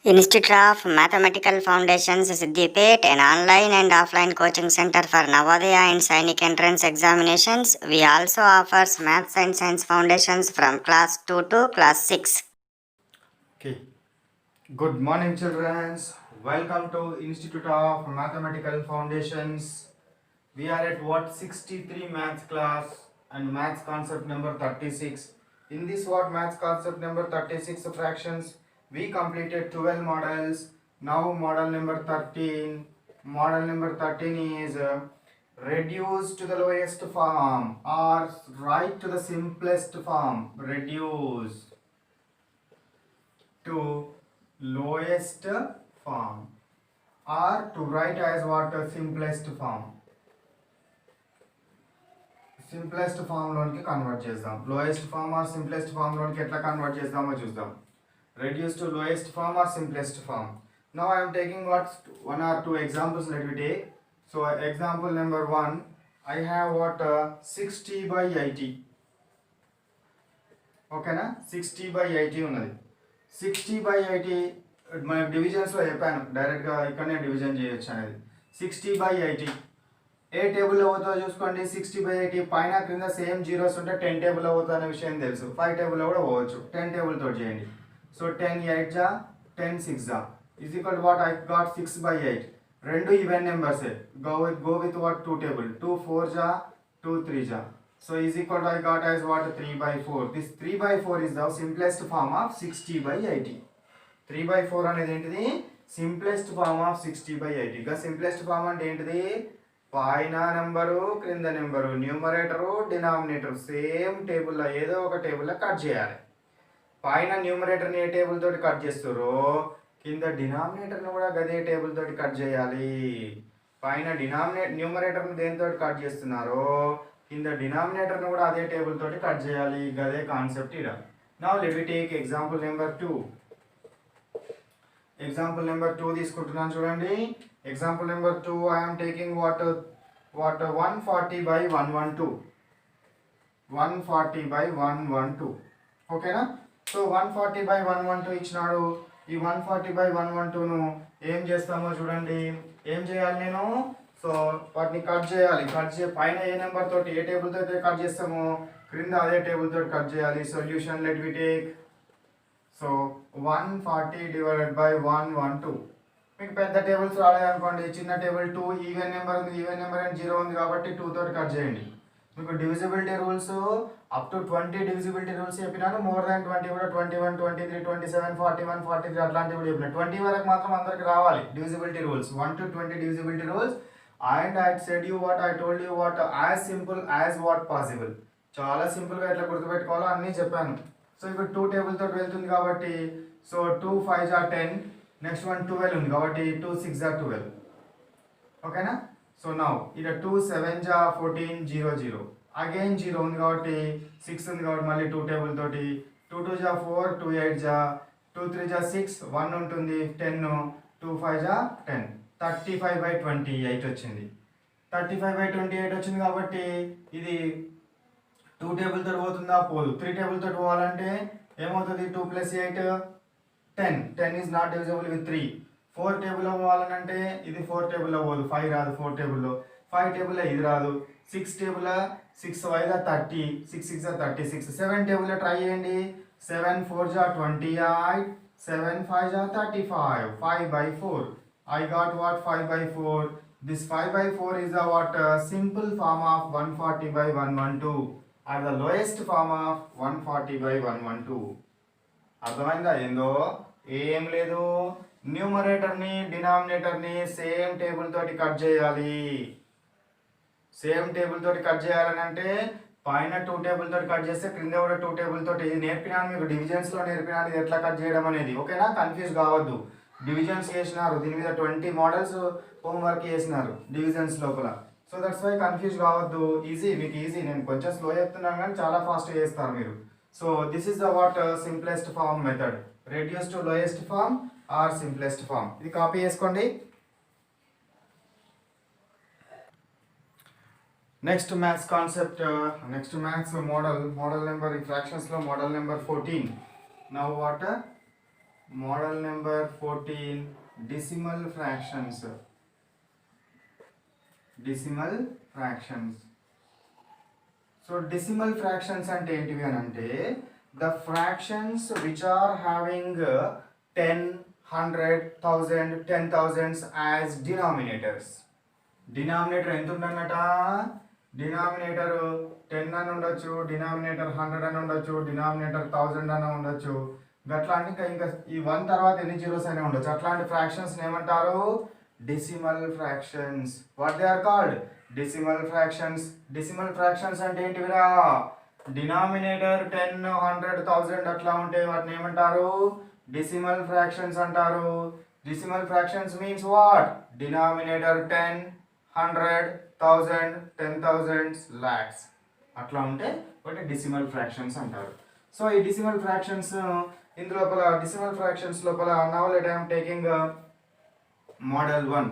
Institute of Mathematical Foundations, Siddipet, an online and offline coaching center for Navodaya and Sainik entrance examinations. We also offers Maths and Science Foundations from class 2 to class 6. Okay. Good morning, children. Welcome to Institute of Mathematical Foundations. We are at what 63 maths class and maths concept number 36. In this what maths concept number 36 fractions, we completed 12 models. Now model number 13. Model number 13 is reduce to the lowest form or write to the simplest form. Reduce to lowest form or to write as what simplest form. Simplest ఫామ్లోనికి convert చేద్దాం. Lowest form or simplest ఫామ్లోనికి ఎట్లా convert చేద్దామో చూద్దాం. Reduce to lowest form or simplest form. Now I'm taking what one or two examples let me take. So example number 1, I have what 60 by 80. ఓకేనా, 60 by 80 ఉన్నది. 60 by 80 మన డివిజన్స్లో చెప్పాను, డైరెక్ట్గా ఇక్కడనే డివిజన్ చేయొచ్చు అనేది. 60 by 80 ఏ టేబుల్ అవుతుందో చూసుకోండి. 60 by 80 పైన క్రింద సేమ్ జీరోస్ ఉంటే 10 టేబుల్ అవుతుంది అనే విషయం తెలుసు. 5 టేబుల్లో కూడా పోవచ్చు. 10 టేబుల్ తోటి చేయండి. సో 10 8 జా 10 6 జా is equal to what I got 6 by 8. రెండు ఈవెన్ నెంబర్సే. Go with what 2 table. 2 4 జా 2 3 జా. So is equal to I got as what 3 by 4. This 3 by 4 is the simplest form of 60 by 80. 3 by 4 అనేది ఏంటిది? Simplest form of 60 by 80. ఇక simplest form అంటే ఏంటిది? పైన నెంబరు క్రింద నెంబరు, న్యూమరేటరు డినామినేటర్ సేమ్ టేబుల్లో ఏదో ఒక టేబుల్లో కట్ చేయాలి. పైన న్యూమరేటర్ని ఏ టేబుల్ తోటి కట్ చేస్తారో కింద డినామినేటర్ని కూడా గదే టేబుల్ తోటి కట్ చేయాలి. పైన న్యూమరేటర్ని దేనితో కట్ చేస్తున్నారో కింద డినామినేటర్ని కూడా అదే టేబుల్ తోటి కట్ చేయాలి. గదే కాన్సెప్ట్ ఇక్కడ. Now let we take example number 2. Example number 2 తీసుకుంటున్నాను చూడండి. Example number 2 I'm taking what 140 by 112. 140 by 112. ఓకేనా. సో 140 by 112 ఇచ్చినాడు. ఈ 140 by 112ను ఏం చేస్తామో చూడండి. ఏం చేయాలి నేను? సో వాటిని కట్ చేయాలి. పైన ఏ నెంబర్ తోటి ఏ టేబుల్ తోటి కట్ చేస్తామో క్రింద అదే టేబుల్ తోటి కట్ చేయాలి. Solution let we take. So 140 divided by 112. మీకు పెద్ద టేబుల్స్ రాలేదనుకోండి, చిన్న టేబుల్ 2 ఈవెన్ నెంబర్ ఉంది, ఈవెన్ నెంబర్ అండ్ 0 ఉంది కాబట్టి 2 తోటి కట్ చేయండి. మీకు divisibility rules up to 20 divisibility rules చెప్పినాను. మోర్ దాన్ 20 కూడా 21 23 27 41 43 అట్లాంటివి కూడా చెప్పిన. 20 వరకు మాత్రం అందరికి రావాలి divisibility rules. 1 to 20 divisibility rules. And I said you what I told you what as simple as what possible. చాలా సింపుల్గా ఎట్లా గుర్తుపెట్టుకోవాలో అన్నీ చెప్పాను. సో ఇప్పుడు 2 టేబుల్ తోటి వెళ్తుంది కాబట్టి సో 2 5 జా 10. నెక్స్ట్ వన్ 12 ఉంది కాబట్టి 2 6 జా 12. ఓకేనా. సో నౌ ఇక్కడ 2 7 జా 14 0 0. అగైన్ 0 ఉంది కాబట్టి 6 ఉంది కాబట్టి మళ్ళీ 2 టేబుల్ తోటి 2 2 జా 4 2 8 జా 2 3 జా 6 1 ఉంటుంది 10 2 5 జా 10. 35 by 28 వచ్చింది. 35 by 28 వచ్చింది కాబట్టి ఇది 2 టేబుల్ తోటి పోతుందా? పోదు. 3 టేబుల్ తోటి పోవాలంటే ఏమవుతుంది? 2 + 8 10. 10 ఈజ్ నాట్ డివిజిబుల్ విత్ 3. 4 టేబుల్లో పోవాలనంటే ఇది 4 టేబుల్లో పోదు. 5 రాదు 4 టేబుల్లో. 5 టేబుల్లో ఇది రాదు. 6 టేబుల్లో 6 5 30 6 6 36. 7 టేబుల్లో ట్రై చేయండి. 7 4 జా 28. 7 5 జా 35. 5 by 4. I got what 5 by 4. This 5 by 4 is the what simple form of 140 by 112. Are the lowest form of 140 by 112. అర్థమైందా? ఏందో ఏం లేదు, న్యూమరేటర్ని డినామినేటర్ని సేమ్ టేబుల్ తోటి కట్ చేయాలి. సేమ్ టేబుల్ తోటి కట్ చేయాలని అంటే పైన 2 టేబుల్ తోటి కట్ చేస్తే క్రింద కూడా 2 టేబుల్ తోటి. ఇది నేర్పినాను మీకు, డివిజన్స్లో నేర్పినాను ఇది ఎట్లా కట్ చేయడం అనేది. ఓకేనా, కన్ఫ్యూజ్ కావద్దు. డివిజన్స్ చేసినారు, దీని మీద 20 మోడల్స్ హోంవర్క్ చేసినారు డివిజన్స్ లోపల. సో దట్స్ వై కన్ఫ్యూజ్ కావద్దు. ఈజీ, మీకు ఈజీ. నేను కొంచెం స్లో చెప్తున్నాను కానీ చాలా ఫాస్ట్ చేస్తారు మీరు. So this is the what simplest form method. Reduce to lowest form or simplest form. ఇది కాపీ చేసుకోండి. Next maths concept, next maths model number ఈ ఫ్రాక్షన్స్లో model number 14. Now what model number 14 decimal fractions. Decimal fractions. So decimal fractions అంటే ఏంటివి అని అంటే the fractions which are having 10, 100, 1000, 10,000s as denominators. Denominator ఎంత ఉండన్నట? డినామినేటర్ 10 అని ఉండొచ్చు, డినామినేటర్ 100 అని ఉండొచ్చు, డినామినేటర్ 1000 అని ఉండొచ్చు. అట్లాంటి ఇంకా ఈ 1 తర్వాత ఎన్ని జీరోస్ అయినా ఉండొచ్చు. అట్లాంటి ఫ్రాక్షన్స్ ఏమంటారు? Decimal fractions. What they are called? Decimal fractions. Decimal fractions అంటే ఏంటివిరా? డినామినేటర్ 10, 100, 1000 అట్లా ఉంటే వాటిని ఏమంటారు? డెసిమల్ ఫ్రాక్షన్స్ అంటారు. Decimal fractions means what? Denominator 10, 100, 1000, 10,000, lakhs అట్లా ఉంటే వాటి డెసిమల్ ఫ్రాక్షన్స్ అంటారు. సో ఈ డెసిమల్ ఫ్రాక్షన్స్ ఇందులోపల డెసిమల్ ఫ్రాక్షన్స్ లోపల now let I am taking model 1.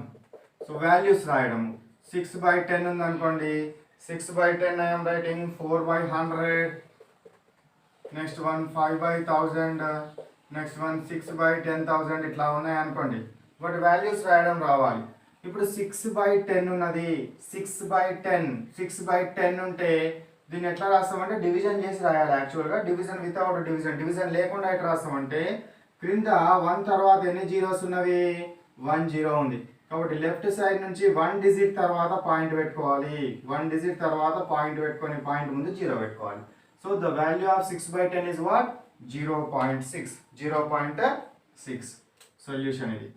So values రాయడం 6/10 ఉంది అనుకోండి. 6/10 I am writing 4/100. Next one 5/1000. Next one 6/10,000 ఇట్లా ఉన్నాయి అనుకోండి. బట్ వాల్యూస్ రాయడం రావాలి. ఇప్పుడు 6/10 ఉన్నది. 6/10 ఉంటే దీన్ని ఎట్లా రాస్తామంటే డివిజన్ చేసి రాయాలి. యాక్చువల్గా డివిజన్ వితౌట్ డివిజన్ లేకుండా ఎట్లా రాస్తామంటే క్రింద 1 తర్వాత ఎన్ని జీరోస్ ఉన్నవి? 1 జీరో ఉంది కాబట్టి లెఫ్ట్ సైడ్ నుంచి 1 డిజిట్ తర్వాత పాయింట్ పెట్టుకోవాలి. 1 డిజిట్ తర్వాత పాయింట్ పెట్టుకొని పాయింట్ ముందు జీరో పెట్టుకోవాలి. So the value of 6/10 is what? 0.6. 0.6 solution ఇది.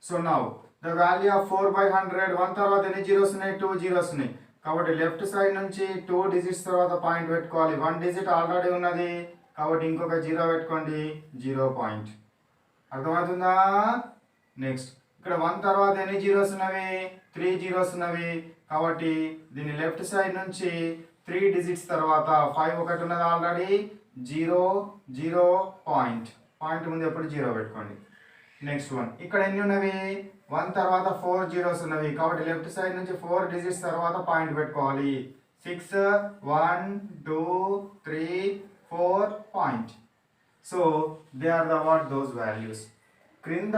So now the value of 4/100 1 తర్వాత ఎన్ని జీరోస్ ఉన్నాయి? 2 జీరోస్ ఉన్నాయి కాబట్టి లెఫ్ట్ సైడ్ నుంచి 2 డిజిట్స్ తర్వాత పాయింట్ పెట్టుకోవాలి. 1 డిజిట్ ఆల్రెడీ ఉన్నది కాబట్టి ఇంకొక జీరో పెట్టుకోండి. 0 పాయింట్. అర్థమవుతుందా? నెక్స్ట్ ఇక్కడ 1 తర్వాత ఎన్ని జీరోస్ ఉన్నవి? 3 జీరోస్ ఉన్నవి కాబట్టి దీన్ని లెఫ్ట్ సైడ్ నుంచి 3 డిజిట్స్ తర్వాత 5 ఒకటి ఉన్నది ఆల్రెడీ. 0 పాయింట్. పాయింట్ ముందు ఎప్పుడు జీరో పెట్టుకోండి. నెక్స్ట్ వన్ ఇక్కడ ఎన్ని ఉన్నవి? 1 తర్వాత 4 జీరోస్ ఉన్నవి కాబట్టి లెఫ్ట్ సైడ్ నుంచి 4 డిజిట్స్ తర్వాత పాయింట్ పెట్టుకోవాలి. 6 1 2 3 4 point. So they are the what those values. క్రింద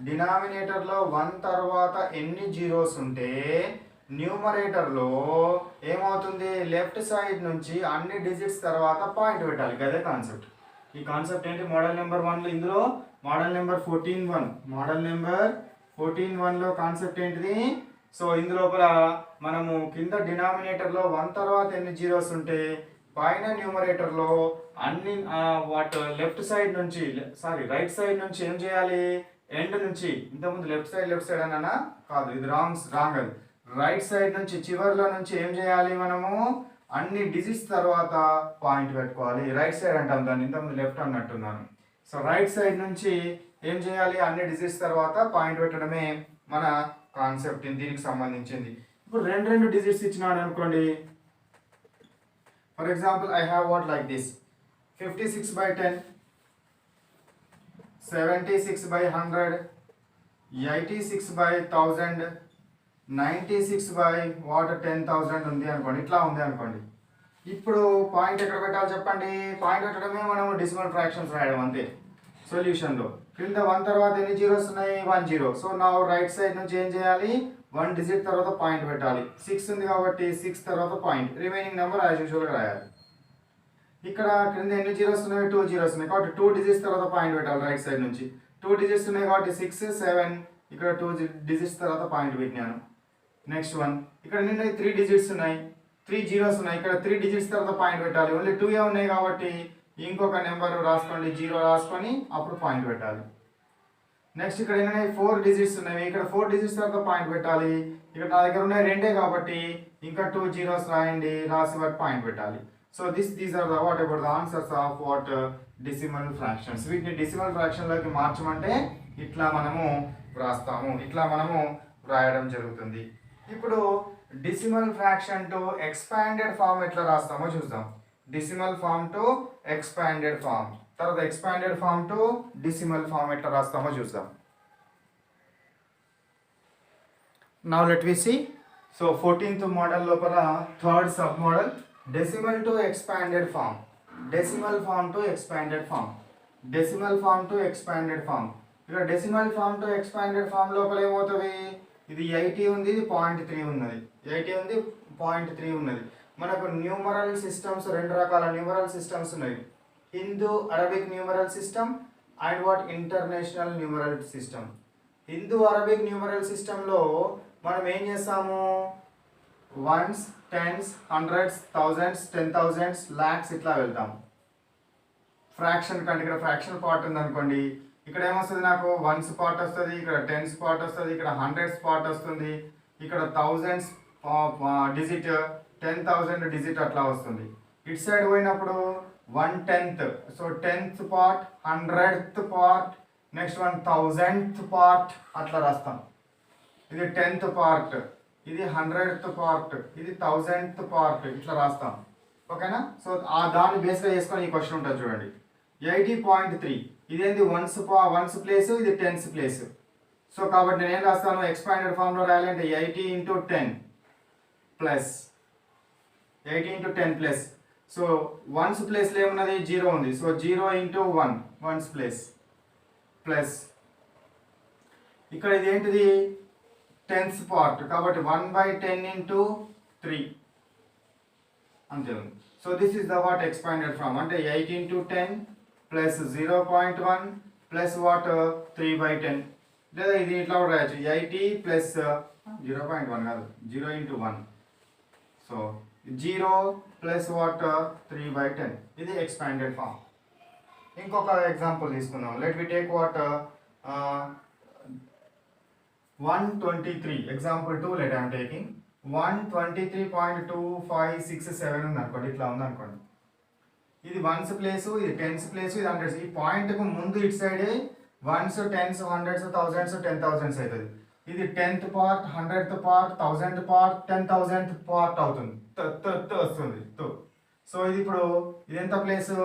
డినామినేటర్లో 1 తర్వాత ఎన్ని జీరోస్ ఉంటే న్యూమరేటర్లో ఏమవుతుంది? లెఫ్ట్ సైడ్ నుంచి అన్ని డిజిట్స్ తర్వాత పాయింట్ పెట్టాలి. అదే కాన్సెప్ట్. ఈ కాన్సెప్ట్ ఏంటి? మోడల్ నెంబర్ 1లో ఇందులో మోడల్ నెంబర్ 14(1). మోడల్ నెంబర్ 14(1)లో కాన్సెప్ట్ ఏంటిది? సో ఇందులోపల మనము కింద డినామినేటర్లో 1 తర్వాత ఎన్ని జీరోస్ ఉంటే పైన న్యూమరేటర్లో అన్ని వాట్ లెఫ్ట్ సైడ్ నుంచి రైట్ సైడ్ నుంచి ఏం చేయాలి? ఎండ్ నుంచి. ఇంతకుముందు లెఫ్ట్ సైడ్ అన్నా కాదు, ఇది రాంగ్ అది. రైట్ సైడ్ నుంచి చివర్లో నుంచి ఏం చేయాలి? మనము అన్ని డిజిట్స్ తర్వాత పాయింట్ పెట్టుకోవాలి. రైట్ సైడ్ అంటాం దాన్ని, ఇంతకుముందు లెఫ్ట్ అన్నట్టున్నాను. సో రైట్ సైడ్ నుంచి ఏం చేయాలి? అన్ని డిజిట్స్ తర్వాత పాయింట్ పెట్టడమే మన కాన్సెప్ట్ దీనికి సంబంధించింది. ఇప్పుడు రెండు డిజిట్స్ ఇచ్చినాడు అనుకోండి. For example I have what like this 56/10, 76/100, 86/1000, 96/10,000 ఉంది అనుకోండి. ఇట్లా ఉంది అనుకోండి. ఇప్పుడు పాయింట్ ఎక్కడ పెట్టాలి చెప్పండి? పాయింట్ పెట్టడమే మనం డెసిమల్ ఫ్రాక్షన్స్ రాయడం అంతే సొల్యూషన్లో. క్రింద 1 తర్వాత ఎన్ని జీరోస్ ఉన్నాయి? 1 జీరో. సో నా రైట్ సైడ్ నుంచి ఏం చేయాలి? 1 డిజిట్ తర్వాత పాయింట్ పెట్టాలి. 6 ఉంది కాబట్టి 6 తర్వాత పాయింట్. రిమైనింగ్ నెంబర్ యాజ్ యూజువల్గా రాయాలి. ఇక్కడ క్రింద ఎన్ని జీరోస్ ఉన్నాయి? 2 జీరోస్ ఉన్నాయి కాబట్టి 2 డిజిట్స్ తర్వాత పాయింట్ పెట్టాలి రైట్ సైడ్ నుంచి. 2 డిజిట్స్ ఉన్నాయి కాబట్టి 6 7. ఇక్కడ 2 డిజిట్స్ తర్వాత పాయింట్ పెట్టినాను. నెక్స్ట్ వన్ ఇక్కడ నిన్న 3 డిజిట్స్ ఉన్నాయి, 3 జీరోస్ ఉన్నాయి. ఇక్కడ 3 డిజిట్స్ తర్వాత పాయింట్ పెట్టాలి. ఓన్లీ 2 ఉన్నాయి కాబట్టి ఇంకొక నెంబర్ రాసుకోండి, 0 రాసుకొని అప్పుడు పాయింట్ పెట్టాలి. నెక్స్ట్ ఇక్కడ ఏంటంటే 4 డిజిట్స్ ఉన్నాయి. ఇక్కడ 4 డిజిట్స్ తర్వాత పాయింట్ పెట్టాలి. ఇక్కడ నా దగ్గర ఉన్నాయి 2 కాబట్టి ఇంకా 2 జీరోస్ రాయండి, రాసి వాటి పాయింట్ పెట్టాలి. So these are the what about the answers of what decimal fractions. వీటిని డెసిమల్ ఫ్రాక్షన్లోకి మార్చమంటే ఇట్లా మనము వ్రాస్తాము, ఇట్లా మనము వ్రాయడం జరుగుతుంది. ఇప్పుడు decimal fraction to expanded form ఎట్లా రాస్తామో చూద్దాం. Decimal form to expanded form, తర్వాత expanded form to decimal form ఎట్లా రాస్తామో చూద్దాం. Now let we see. So 14th model లోపల 3rd sub model decimal to expanded form. Decimal form to expanded form. Decimal form to expanded form. ఇక్కడ decimal form to expanded form లోపల ఏమవుతుంది, ఇది 80 ఉంది, ఇది 0.3 ఉన్నది, 80 ఉంది 0.3 ఉన్నది. మనకు న్యూమరల్ సిస్టమ్స్ రెండు రకాల న్యూమరల్ సిస్టమ్స్ ఉన్నాయి, Hindu Arabic numeral system and what international numeral system. Hindu Arabic numeral సిస్టంలో మనం ఏం చేస్తాము, ones, tens, hundreds, thousands, 10,000s, lakhs ఇట్లా వెళ్తాం. ఫ్రాక్షన్ కంటే ఇక్కడ ఫ్రాక్షన్ పార్ట్ ఉంది అనుకోండి, ఇక్కడ ఏమొస్తుంది నాకు వన్స్ పార్ట్ వస్తుంది, ఇక్కడ టెన్స్ పార్ట్ వస్తుంది, ఇక్కడ హండ్రెడ్స్ పార్ట్ వస్తుంది, ఇక్కడ థౌజండ్స్ డిజిట్, 10,000 డిజిట్ అట్లా వస్తుంది. ఇటు సైడ్ పోయినప్పుడు 1/10, so 10th part, 100th part, next 1000th part అట్లా రాస్తాం. ఇది 10th పార్ట్, ఇది 100th పార్ట్, ఇది 1000th పార్ట్ ఇట్లా రాస్తాం. ఓకేనా. సో ఆ దాన్ని బేస్గా చేసుకొని ఈ క్వశ్చన్ ఉంటుంది చూడండి. 80.3 ఇదేంటి వన్స్ ప్లేస్, ఇది టెన్స్ ప్లేస్. సో కాబట్టి నేను ఏం రాస్తాను, ఎక్స్పాండెడ్ ఫామ్లో రాయాలంటే 80 × 10 ప్లస్ 80 × 10 ప్లస్. సో వన్స్ ప్లేస్లో ఏమున్నది, 0 ఉంది, సో 0 × 1 వన్స్ ప్లేస్ ప్లస్ ఇక్కడ ఇది ఏంటిది టెన్స్ పార్ట్ కాబట్టి 1/10 × 3 అంతే ఉంది. So this is the what expanded form అంటే 8 × 10 ప్లస్ 0.1 ప్లస్ వాట్ 3/10, లేదా ఇది ఇట్లా కూడా రాయచ్చు 80 ప్లస్ 0.1 కాదు 0 × 1, సో 0 ప్లస్ వాట్ 3/10 ఇది ఎక్స్పాండెడ్ ఫామ్. ఇంకొక ఎగ్జాంపుల్ తీసుకుందాం. Let we take what 123 example 2 let I'm taking 123.2567 ఉంది అనుకోండి, ఇట్లా ఉంది అనుకోండి. ఇది వన్స్ ప్లేసు, ఇది టెన్స్ ప్లేసు, ఇది హండ్రెడ్స్. ఈ పాయింట్కు ముందు ఇటు సైడే once, tens, hundreds, thousands, 10,000s అవుతుంది. ఇది 10th part, 100th part, 1000th part, 10,000th part అవుతుంది, వస్తుంది. సో ఇది ఇప్పుడు ఇది ఎంత place,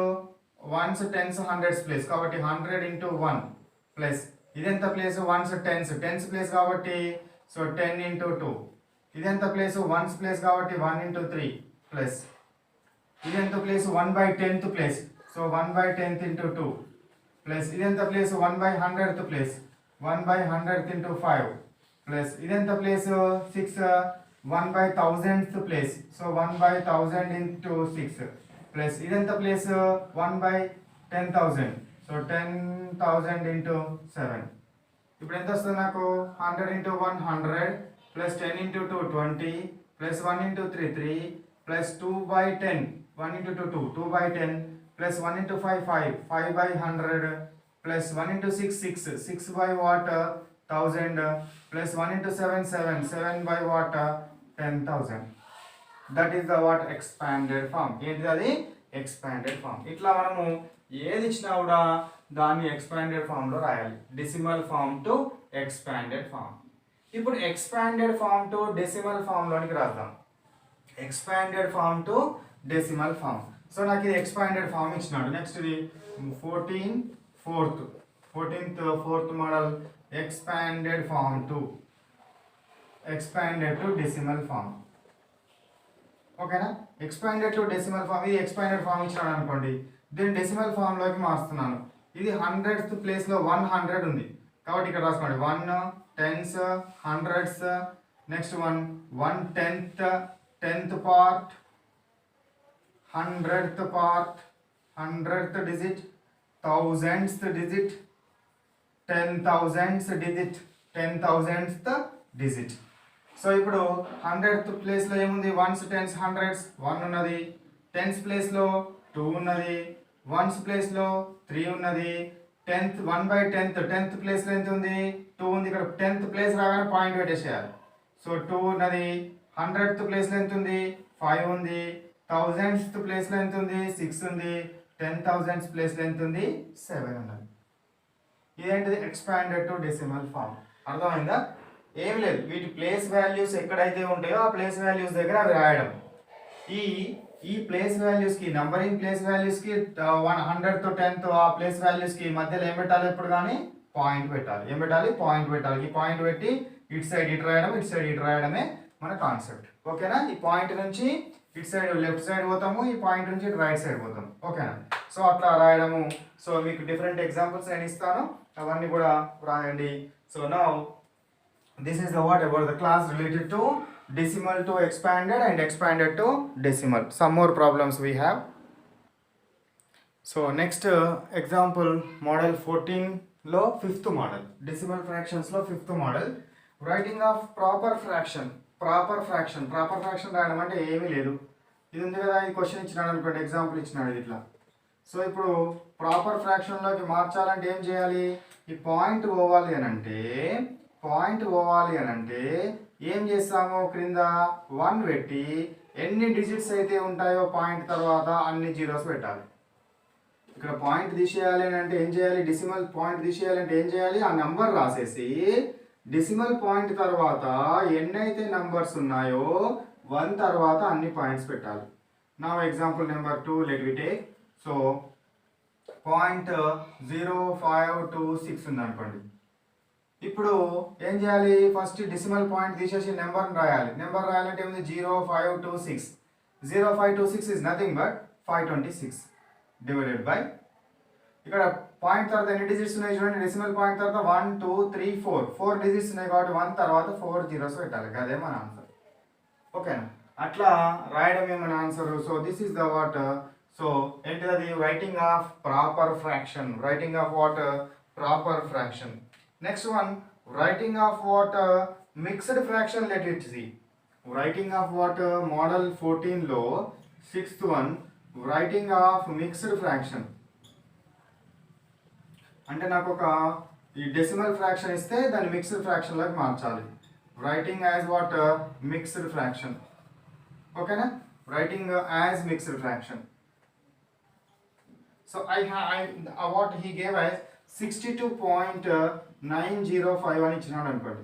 ones, tens, hundreds place కాబట్టి 100 × 1 ప్లస్ ఇది ఎంత ప్లేస్, వన్స్, టెన్స్ ప్లేస్ కాబట్టి సో 10 × 2. ఇది ఎంత ప్లేస్, వన్స్ ప్లేస్ కాబట్టి 1 × 3 ప్లస్ ఇది ఎంత place 1/10th place, so 1/10th × 2 plus ఇది ఎంత place 1/100th place, 1/100th × 5 plus ఇది ఎంత place 6 1/1000th place, so 1/1000 × 6 plus ఇది ఎంత ప్లేస్ 1/10,000, సో 10,000 × 7. ఇప్పుడు ఎంత వస్తుంది నాకు 100 × 1 100 plus 10 × 2 20 plus 1 × 3 3 plus 2/10 1 × 2 2 2/10 plus 1 × 5 5 5/100 plus 1 × 6 6 6/1000 plus 1 × 7 7 7/10,000. That is the what expanded form. ఏంటిది అది ఎక్స్పాండెడ్ ఫామ్. ఇట్లా మనము ఏది ఇచ్చినా కూడా దాన్ని ఎక్స్పాండెడ్ ఫామ్లో రాయాలి. Decimal form to expanded form. ఇప్పుడు ఎక్స్పాండెడ్ ఫామ్ టు డెసిమల్ ఫామ్లోనికి రాద్దాం. Expanded form to decimal form. So నాకు ఇది ఎక్స్పాండెడ్ ఫామ్ ఇచ్చినాడు. నెక్స్ట్ ఇది 14th model expanded form to decimal form. ఓకేనా. ఎక్స్పాండెడ్ టు డెసిమల్ ఫామ్, ఇది ఎక్స్పాండెడ్ ఫామ్ ఇచ్చినాడు అనుకోండి, దీన్ని డెసిమల్ ఫామ్లోకి మార్చుతున్నాను. ఇది 100th ప్లేస్లో 100 ఉంది కాబట్టి ఇక్కడ రాసుకోండి 1 10s 100s, next 1/10th 10th part, 100th part, 100th digit, 1000th digit, 10,000th digit, 10,000th digit. So ఇప్పుడు 100th ప్లేస్లో ఏముంది, వన్స్, టెన్స్, హండ్రెడ్స్ 1 ఉన్నది, టెన్స్ ప్లేస్లో 2 ఉన్నది, వన్స్ ప్లేస్లో 3 ఉన్నది, 1/10th 10th ప్లేస్లో ఎంత ఉంది 2 ఉంది. ఇక్కడ 10th ప్లేస్ రాగానే పాయింట్ పెట్టేసేయాలి. సో 2 ఉన్నది. 100th ప్లేస్లో ఎంత ఉంది 5 ఉంది, 1000th ప్లేస్లో ఎంత ఉంది 6 ఉంది, 10,000th ప్లేస్లో ఎంత ఉంది 7 ఉన్నది. ఇదేంటిది ఎక్స్పాండెడ్ టు డెసిమల్ ఫామ్. అర్థమైందా? ఏం లేదు, వీటి ప్లేస్ వాల్యూస్ ఎక్కడైతే ఉంటాయో ఆ ప్లేస్ వాల్యూస్ దగ్గర అవి రాయడం. ఈ ప్లేస్ వాల్యూస్కి నంబరింగ్ ప్లేస్ వాల్యూస్కి 100 to 10 ఆ ప్లేస్ వాల్యూస్కి మధ్యలో ఏం పెట్టాలి, ఎప్పుడు కానీ పాయింట్ పెట్టాలి. ఏం పెట్టాలి, పాయింట్ పెట్టాలి. ఈ పాయింట్ పెట్టి ఇటు సైడ్ ఇటు రాయడం, ఇటు సైడ్ ఇటు రాయడమే మన కాన్సెప్ట్. ఓకేనా. ఈ పాయింట్ నుంచి ఇటు సైడ్ లెఫ్ట్ సైడ్ పోతాము, ఈ పాయింట్ నుంచి రైట్ సైడ్ పోతాం. ఓకేనా? సో అట్లా రాయడము. సో మీకు డిఫరెంట్ ఎగ్జాంపుల్స్ నేను ఇస్తాను, అవన్నీ కూడా రాయండి. So now this is the what about the class related to decimal to expanded and expanded to decimal. Some more problems we have. So next example, model 14 లో fifth model, decimal fractions లో fifth model, writing of proper fraction. Proper fraction రాయడం అంటే ఏమీ లేదు. ఇది ఉంది కదా, ఈ క్వశ్చన్ ఇచ్చినాడు అనుకోండి, ఎగ్జాంపుల్ ఇచ్చినాడు ఇది ఇట్లా. సో ఇప్పుడు ప్రాపర్ ఫ్రాక్షన్లోకి మార్చాలంటే ఏం చేయాలి? ఈ పాయింట్ పోవాలి అని అంటే ఏం చేస్తాము? క్రింద 1 పెట్టి ఎన్ని డిజిట్స్ అయితే ఉంటాయో పాయింట్ తర్వాత అన్ని జీరోస్ పెట్టాలి. ఇక్కడ పాయింట్ తీసేయాలి అని అంటే ఏం చేయాలి? డెసిమల్ పాయింట్ తీసేయాలి అంటే ఏం చేయాలి? ఆ నెంబర్ రాసేసి డెసిమల్ పాయింట్ తర్వాత ఎన్నైతే నంబర్స్ ఉన్నాయో 1 తర్వాత అన్ని పాయింట్స్ పెట్టాలి. నా example number 2 let we take. So 0.0526 ఉంది అనుకోండి. ఇప్పుడు ఏం చేయాలి? ఫస్ట్ డెసిమల్ పాయింట్ తీసేసి నెంబర్ రాయాలి. నెంబర్ రాయాలంటే ఏముంది? 0526. 0526 is nothing but 526 divided by, ఇక్కడ పాయింట్ తర్వాత ఎన్ని డిజిట్స్ ఉన్నాయి చూడండి, డెసిమల్ పాయింట్ తర్వాత 1 2 3 4 డిజిట్స్ ఉన్నాయి కాబట్టి 1 తర్వాత 4 జీరోస్ పెట్టాలి. అదే మన ఆన్సర్. ఓకేనా? అట్లా రాయడమే మన answer. So this is the what. So ఏంటిది? Writing of proper fraction. Writing of what? Proper fraction. Next one, writing of what? Mixed fraction. Let it see. Writing of what? Model 14 లో 6th one, writing of mixed fraction. అంటే నాకు ఒక ఈ decimal fraction ఇస్తే దాన్ని mixed fraction లోకి మార్చాలి. Writing as what? Mixed fraction. ఓకేనా? Writing as mixed fraction. So what he gave as 62.905 అని ఇచ్చినాడు అనుకోండి.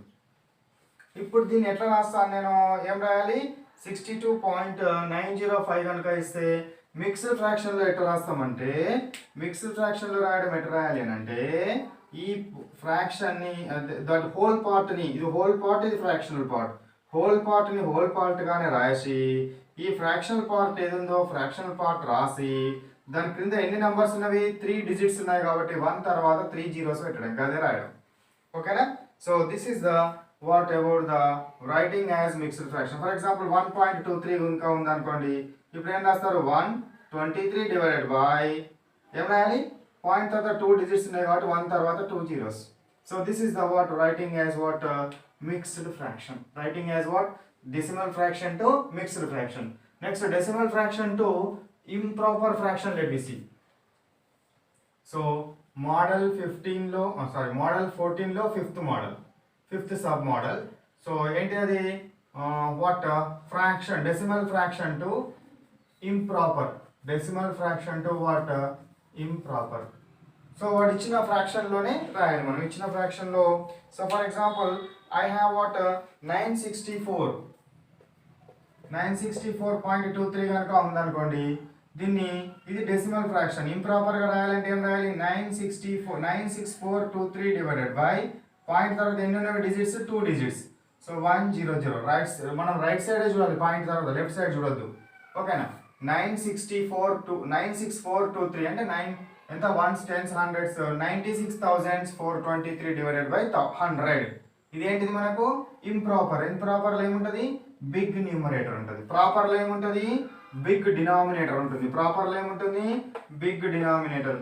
ఇప్పుడు దీన్ని ఎట్లా రాస్తాను నేను? ఏం రాయాలి? 62.905 కనుక ఇస్తే మిక్స్డ్ ఫ్రాక్షన్లో ఎట్లా రాస్తామంటే, మిక్స్డ్ ఫ్రాక్షన్లో రాయడం ఎట్లా రాయాలి అని అంటే, ఈ ఫ్రాక్షన్ని దట్ హోల్ పార్ట్ని, ఇది హోల్ పార్ట్, ఇది ఫ్రాక్షనల్ పార్ట్, హోల్ పార్ట్ని హోల్ పార్ట్గానే రాసి ఈ ఫ్రాక్షనల్ పార్ట్ ఏదుందో ఫ్రాక్షనల్ పార్ట్ రాసి దాని క్రింద ఎన్ని నెంబర్స్ ఉన్నవి? 3 డిజిట్స్ ఉన్నాయి కాబట్టి 1 తర్వాత 3 జీరోస్ పెట్టడం, అదే రాయడం. ఓకేనా? So this is the what about the writing as mixed fraction. For example 1.23 ఇంకా ఉందనుకోండి. ఇప్పుడు ఏం రాస్తారు? 123 డివైడెడ్ బై ఏం రాయాలి? పాయింట్ తర్వాత 2 డిజిట్స్ ఉన్నాయి కాబట్టి 1 తర్వాత 2 zeros. So this is the what writing as what? Mixed fraction. Writing as what? Decimal fraction to mixed fraction. Next decimal fraction to improper fraction. Let me see. So model 15 లో model 14 లో fifth sub model. So ఏంటి అది? what? Fraction, decimal fraction to improper. Decimal fraction to what? Improper. So వాడు ఇచ్చిన fraction లోనే రాయాలి మనం. ఇచ్చిన ఫ్రాక్షన్ లో so for example I have what? 964.23 కనుక ఉందనుకోండి. దీన్ని ఇది డెసిమల్ ఫ్రాక్షన్. ఇంప్రాపర్గా రాయాలంటే ఏం రాయాలి? 964.23 డివైడెడ్ బై పాయింట్ తర్వాత ఎన్ని ఉన్నవి డిజిట్స్? 2 డిజిట్స్. సో 100. మనం రైట్ సైడే చూడాలి, పాయింట్ తర్వాత లెఫ్ట్ సైడ్ చూడొద్దు. ఓకేనా? 964.23 అంటే 9 ఎంత? 1s 10s 100s 96,423 divided by 100. ఇదేంటిది మనకు? ఇంప్రాపర్. ఇంప్రాపర్లో ఏముంటుంది? బిగ్ న్యూమరేటర్ ఉంటుంది. ప్రాపర్లో ఏముంటుంది? బిగ్ డినామినేటర్ ఉంటుంది. ప్రాపర్లో ఏముంటుంది? Big denominator.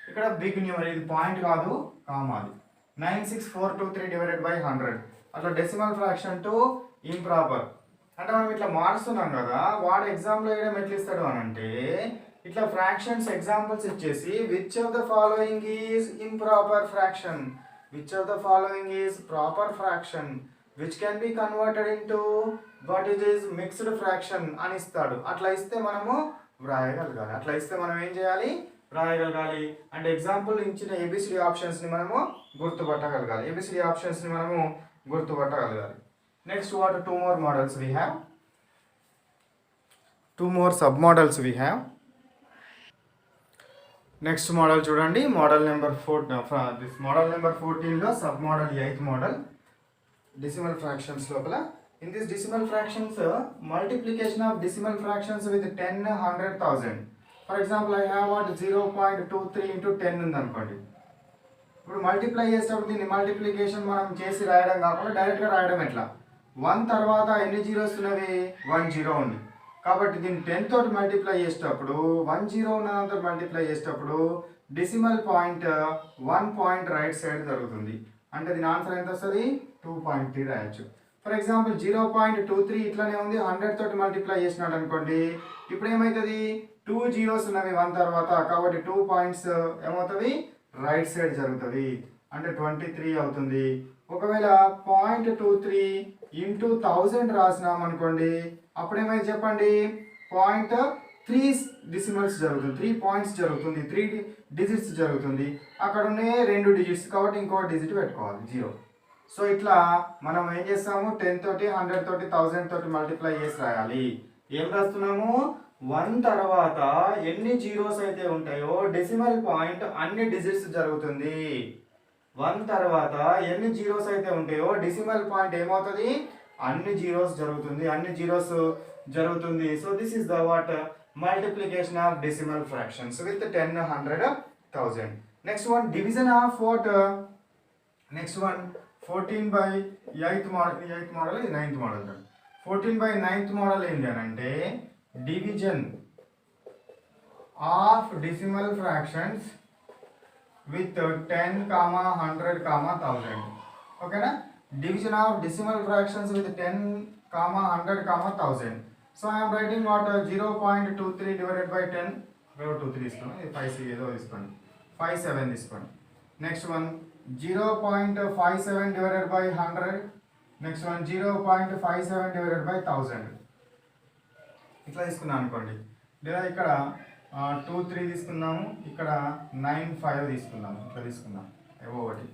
ఇక్కడ బిగ్ న్యూమరేటర్, ఇది పాయింట్ కాదు, కామాది. 96423 డివైడెడ్ బై 100. అట్లా డెసిమల్ ఫ్రాక్షన్ టు ఇంప్రాపర్. అంటే మనం ఇట్లా మారుస్తున్నాం కదా, వాడు ఎగ్జామ్లో వేయడం ఎట్లా ఇస్తాడు అని అంటే, ఇట్లా ఫ్రాక్షన్స్ ఎగ్జాంపుల్స్ ఇచ్చేసి which of the following is improper fraction, which of the following is proper fraction, which can be converted into what it is mixed fraction అని ఇస్తాడు. అట్లా ఇస్తే మనము వ్రాయగలగాలి. అట్లా ఇస్తే మనం ఏం చేయాలి? వ్రాయగలగాలి. అంటే ఎగ్జాంపుల్ ఇచ్చిన ABCD ఆప్షన్స్ని మనము గుర్తుపట్టగలగాలి. Next what? 2 more models we have. 2 more sub models we have. Next model చూడండి, model number 4. This model number 14 లో sub model 8th model. Decimal fractions లోపల In this decimal fractions, multiplication of decimal fractions with 10, 100,000. For example, I have what 0.23 into 10 ఉంది అనుకోండి. ఇప్పుడు multiply చేసేటప్పుడు దీన్ని multiplication మనం చేసి రాయడం కాకుండా డైరెక్ట్గా రాయడం ఎట్లా 1 తర్వాత ఎన్ని జీరోస్ ఉన్నవి 1 జీరో ఉంది కాబట్టి దీన్ని 10 తోటి మల్టిప్లై చేసేటప్పుడు 1 జీరో ఉన్నదంతా మల్టిప్లై చేసేటప్పుడు decimal point 1 point right side జరుగుతుంది అంటే దీని ఆన్సర్ ఎంత వస్తుంది 2.3 రాయొచ్చు. ఫర్ ఎగ్జాంపుల్ 0.23 ఇట్లానే ఉంది 100 తోటి మల్టిప్లై చేసినాడు అనుకోండి ఇప్పుడు ఏమవుతుంది 2 జీరోస్ ఉన్నవి 1 తర్వాత కాబట్టి 2 పాయింట్స్ ఏమవుతుంది రైట్ సైడ్ జరుగుతుంది అంటే 23 అవుతుంది. ఒకవేళ 0.23 ఇంటూ 1000 రాసినాం అనుకోండి అప్పుడు ఏమైతే చెప్పండి 0.3 డెసిమల్స్ జరుగుతుంది 3 పాయింట్స్ జరుగుతుంది 3 డిజిట్స్ జరుగుతుంది అక్కడ ఉన్నాయి 2 డిజిట్స్ కాబట్టి ఇంకో డిజిట్ పెట్టుకోవాలి 0. సో ఇట్లా మనం ఏం చేస్తాము 10 తోటి 100 తోటి 1000 తోటి మల్టిప్లై చేసి రాయాలి. ఏం రాస్తున్నాము 1 తర్వాత ఎన్ని జీరోస్ అయితే ఉంటాయో డెసిమల్ పాయింట్ అన్ని డిజిట్స్ జరుగుతుంది. 1 తర్వాత ఎన్ని జీరోస్ అయితే ఉంటాయో డెసిమల్ పాయింట్ ఏమవుతుంది అన్ని జీరోస్ జరుగుతుంది అన్ని జీరోస్ జరుగుతుంది. So this is the what multiplication of decimal fractions with 10, 100, 1000. Next one division of what next one 14 by 8th model ఇది 9th model. 14 by 9th model ఏంటి అని అంటే division of decimal fractions with 10, 100, 1000. ఓకేనా division of decimal fractions with 10, 100, 1000. So I'm writing what 0.23 divided by 10 23 తీసుకోండి 5 ఏదో తీసుకోండి 57 తీసుకోండి. Next one 0.57 divided by 100. Next one 0.57 divided by 1000. ఇట్లా తీసుకున్నాం అనుకోండి లేదా ఇక్కడ 23 తీసుకున్నాము ఇక్కడ 95 తీసుకున్నాము ఇట్లా తీసుకున్నాం ఏవో ఒకటి.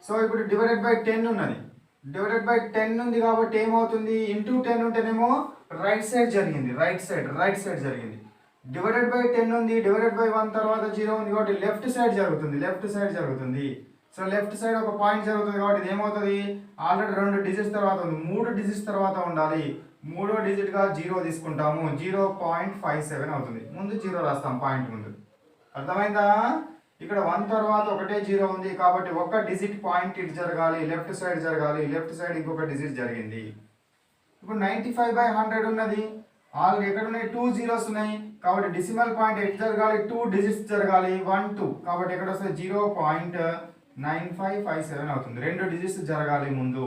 సో ఇప్పుడు డివైడెడ్ బై 10 ఉన్నది డివైడెడ్ బై 10 ఉంది కాబట్టి ఏమవుతుంది ఇంటూ 10 ఉంటేనేమో రైట్ సైడ్ జరిగింది రైట్ సైడ్ జరిగింది. డివైడెడ్ బై 10 ఉంది డివైడెడ్ బై 1 తర్వాత 0 ఉంది కాబట్టి లెఫ్ట్ సైడ్ జరుగుతుంది. సో లెఫ్ట్ సైడ్ ఒక పాయింట్ జరుగుతుంది కాబట్టి ఇది ఏమవుతుంది ఆల్రెడీ 2 డిజిట్స్ తర్వాత ఉంది 3 డిజిట్స్ తర్వాత ఉండాలి 3వ డిజిట్గా 0 తీసుకుంటాము 0.57 అవుతుంది. ముందు 0 రాస్తాం పాయింట్ ముందు అర్థమైందా. ఇక్కడ 1 తర్వాత ఒకటే 0 ఉంది కాబట్టి ఒక డిజిట్ పాయింట్ ఇటు జరగాలి లెఫ్ట్ సైడ్ లెఫ్ట్ సైడ్ ఇంకొక డిజిట్ జరిగింది. ఇప్పుడు 95 by 100 ఉన్నది ఆల్రెడీ ఎక్కడ ఉన్నాయి 2 జీరోస్ ఉన్నాయి కాబట్టి డెసిమల్ పాయింట్ ఎటు జరగాలి 2 డిజిట్స్ జరగాలి 1, 2 కాబట్టి ఎక్కడ వస్తుంది 0.9557 అవుతుంది 2 డిజిట్స్ జరగాలి ముందు.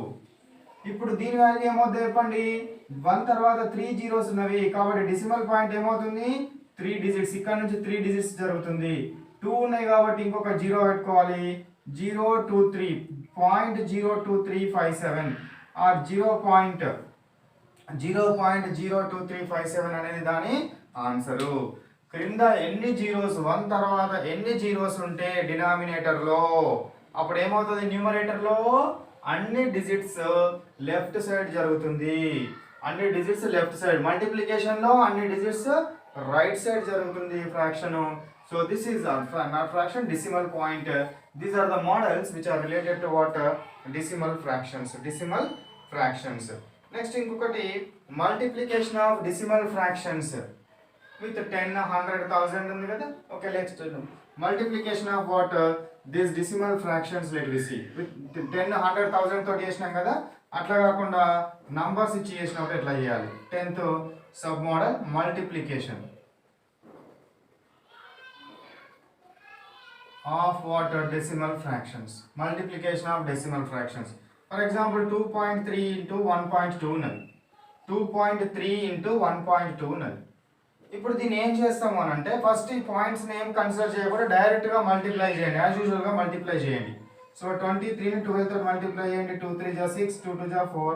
ఇప్పుడు దీని వాల్యూ ఏమవుతుంది చెప్పండి 1 తర్వాత 3 జీరోస్ ఉన్నవి కాబట్టి డెసిమల్ పాయింట్ ఏమవుతుంది 3 డిజిట్స్ ఇక్కడ నుంచి 3 డిజిట్స్ జరుగుతుంది 2 ఉన్నాయి కాబట్టి ఇంకొక 0 పెట్టుకోవాలి 0.02357 ఆర్ 0.02357 అనేది దాని ఆన్సరు. క్రింద ఎన్ని జీరోస్ 1 తర్వాత ఎన్ని జీరోస్ ఉంటే డినామినేటర్లో అప్పుడు ఏమవుతుంది న్యూమరేటర్లో అన్ని డిజిట్స్ లెఫ్ట్ సైడ్ జరుగుతుంది అన్ని డిజిట్స్ లెఫ్ట్ సైడ్ మల్టిప్లికేషన్లో అన్ని డిజిట్స్ రైట్ సైడ్ జరుగుతుంది fraction. So this is not fraction decimal point. These are the models which are related to what decimal fractions. Next ఇంకొకటి multiplication of decimal fractions with 10, 100, 1000 ఉంది కదా. Okay next multiplication of what this decimal fractions let we see with 10, 100, 1000 తోటి చేసినాం కదా అట్లా కాకుండా numbers ఇచ్చి చేసినప్పుడు ఎట్లా చేయాలి. 10th sub model multiplication of what decimal fractions for example 2.3 into 1.2 ఉన్నది 2.3 into 1.2 ఉన్నది. ఇప్పుడు దీన్ని ఏం చేస్తాము అని అంటే ఫస్ట్ ఈ పాయింట్స్ ఏం కన్సిడర్ చేయకుండా డైరెక్ట్గా మల్టిప్లై చేయండి యాజ్ యూజువల్గా మల్టిప్లై చేయండి. సో 23ని 12 తోటి మల్టిప్లై చేయండి 2 3 6 2 2 4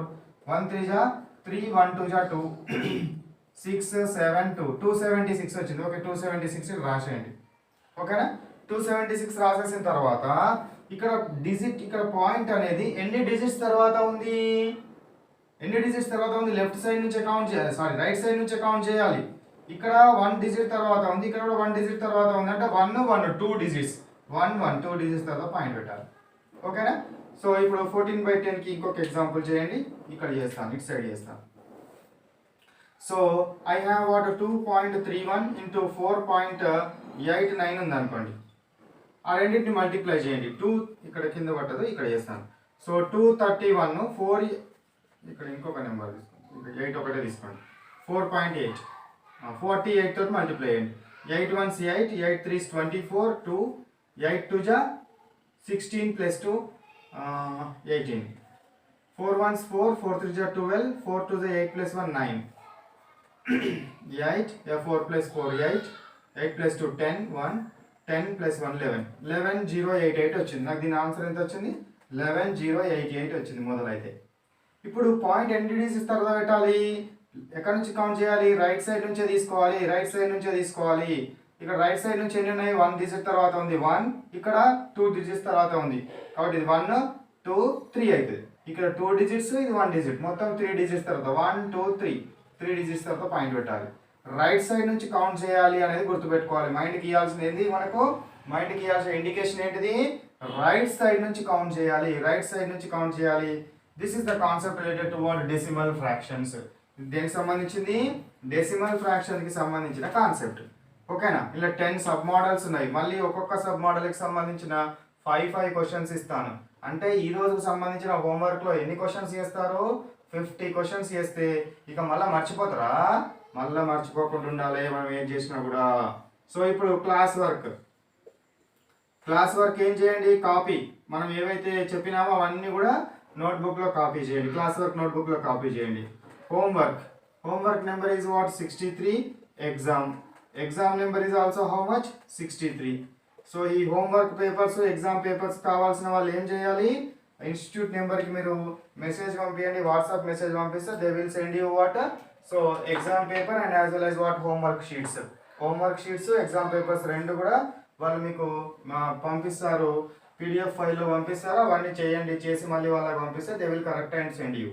1 3 3 1 2 2 6 7 2 276 వచ్చింది. ఓకే 276 రాసేయండి ఓకేనా. 276 రాసేసిన తర్వాత ఇక్కడ ఇక్కడ పాయింట్ అనేది ఎన్ని డిజిట్స్ తర్వాత ఉంది లెఫ్ట్ సైడ్ నుంచి కౌంట్ చేయాలి రైట్ సైడ్ నుంచి కౌంట్ చేయాలి. ఇక్కడ 1 డిజిట్ తర్వాత ఉంది ఇక్కడ కూడా 1 డిజిట్ తర్వాత ఉంది అంటే 1 1 2 డిజిట్స్ 1 1 2 డిజిట్స్ తర్వాత పాయింట్ పెట్టాలి ఓకేనా. సో ఇప్పుడు 14/10కి ఇంకొక ఎగ్జాంపుల్ చేయండి. ఇక్కడ చేస్తాను, ఇటు సైడ్ చేస్తాను. So I have what 2.31 into 4.89 ఉంది అనుకోండి. ఆ రెండింటిని మల్టిప్లై చేయండి. 2 ఇక్కడ కింద పట్టదు, ఇక్కడ చేస్తాను. సో 231 4 ఇక్కడ ఇంకొక నెంబర్ తీసుకోండి, ఇక్కడ 8 ఒకటే తీసుకోండి. 4.8 48 తోటి మల్టిప్లై చేయండి. 8 1s 8, 8 3s 24, 2 8 2 జా 16 ప్లస్ 2 18, 4 1s 4, 4 3 జా 12, 4 2 జా 8 ప్లస్ 1 9, 8 4 ప్లస్ 4 8, 8 ప్లస్ 2 10 1, 10 ప్లస్ 1 11, 11088 వచ్చింది. నాకు దీని ఆన్సర్ ఎంత వచ్చింది? 11088 వచ్చింది మొదలైతే. ఇప్పుడు పాయింట్ ఎన్ని డిజిట్స్ ఇస్తారో పెట్టాలి. ఎక్కడి నుంచి కౌంట్ చేయాలి? రైట్ సైడ్ నుంచే తీసుకోవాలి, రైట్ సైడ్ నుంచే తీసుకోవాలి. ఇక్కడ రైట్ సైడ్ నుంచి ఎన్ని ఉన్నాయి? 1 డిజిట్ తర్వాత ఉంది 1, ఇక్కడ 2 డిజిట్స్ తర్వాత ఉంది కాబట్టి ఇది 1 2 3 అవుతుంది. ఇక్కడ 2 డిజిట్స్, ఇది 1 డిజిట్, మొత్తం 3 డిజిట్స్ తర్వాత 1 2 3 డిజిట్స్ తర్వాత పాయింట్ పెట్టాలి. రైట్ సైడ్ నుంచి కౌంట్ చేయాలి అనేది గుర్తుపెట్టుకోవాలి. మైండ్కి ఇవ్వాల్సింది ఏంది? మనకు మైండ్కి ఇవ్వాల్సిన ఇండికేషన్ ఏంటిది? రైట్ సైడ్ నుంచి కౌంట్ చేయాలి, రైట్ సైడ్ నుంచి కౌంట్ చేయాలి. This is the concept related to what decimal fractions. దేనికి సంబంధించింది? డెసిమల్ ఫ్రాక్షన్కి సంబంధించిన కాన్సెప్ట్. ఓకేనా? ఇలా 10 సబ్ మోడల్స్ ఉన్నాయి. మళ్ళీ ఒక్కొక్క సబ్ మోడల్కి సంబంధించిన 5 క్వశ్చన్స్ ఇస్తాను. అంటే ఈ రోజుకు సంబంధించిన హోంవర్క్లో ఎన్ని క్వశ్చన్స్ చేస్తారు? 50 క్వశ్చన్స్ చేస్తే ఇక మళ్ళీ మర్చిపోతారా? మళ్ళీ మర్చిపోకుండా ఉండాలి మనం ఏం చేసినా కూడా. సో ఇప్పుడు క్లాస్ వర్క్ ఏం చేయండి? కాపీ. మనం ఏవైతే చెప్పినామో అవన్నీ కూడా నోట్బుక్లో కాపీ చేయండి. క్లాస్ వర్క్ నోట్బుక్లో కాపీ చేయండి. Homework number is what 63. Exam number is also how much 63. So ఈ హోంవర్క్ పేపర్స్, ఎగ్జామ్ పేపర్స్ కావాల్సిన వాళ్ళు ఏం చేయాలి? ఇన్స్టిట్యూట్ నెంబర్కి మీరు మెసేజ్ పంపించండి, వాట్సాప్ మెసేజ్ పంపిస్తే they will send you what so exam paper and as well as what homework sheets exam papers రెండు కూడా వాళ్ళు మీకు పంపిస్తారు. పీడిఎఫ్ ఫైల్లో పంపిస్తారు. అవన్నీ చేయండి, చేసి మళ్ళీ వాళ్ళకి పంపిస్తే they will correct and send you.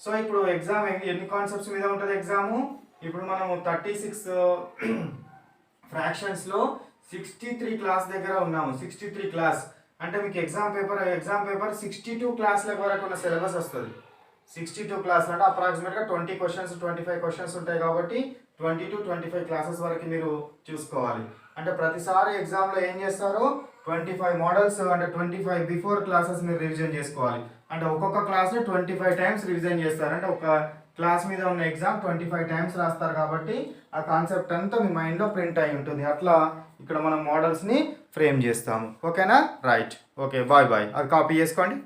So ఇప్పుడు ఎగ్జామ్ ఎన్ని కాన్సెప్ట్స్ మీద ఉంటుంది ఎగ్జాము? ఇప్పుడు మనము 36 ఫ్రాక్షన్స్లో 63 క్లాస్ దగ్గర ఉన్నాము. 63 క్లాస్ అంటే మీకు ఎగ్జామ్ పేపర్ 62 క్లాస్ల వరకు ఉన్న సిలబస్ వస్తుంది. 62 క్లాస్ అంటే అప్రాక్సిమేట్గా 20 క్వశ్చన్స్ 25 క్వశ్చన్స్ ఉంటాయి కాబట్టి 20 to 25 క్లాసెస్ వరకు మీరు చూసుకోవాలి. అంటే ప్రతిసారి ఎగ్జామ్లో ఏం చేస్తారు? 25 మోడల్స్ అంటే 25 బిఫోర్ క్లాసెస్ మీరు రివిజన్ చేసుకోవాలి. అంటే ఒక్కొక్క క్లాస్ని 25 టైమ్స్ రివిజన్ చేస్తారు. అంటే ఒక క్లాస్ మీద ఉన్న ఎగ్జామ్ 25 టైమ్స్ రాస్తారు కాబట్టి ఆ కాన్సెప్ట్ అంతా మీ మైండ్లో ప్రింట్ అయి ఉంటుంది. అట్లా ఇక్కడ మనం మోడల్స్ని ఫ్రేమ్ చేస్తాము. ఓకేనా? రైట్. Okay, bye. అది కాపీ చేసుకోండి.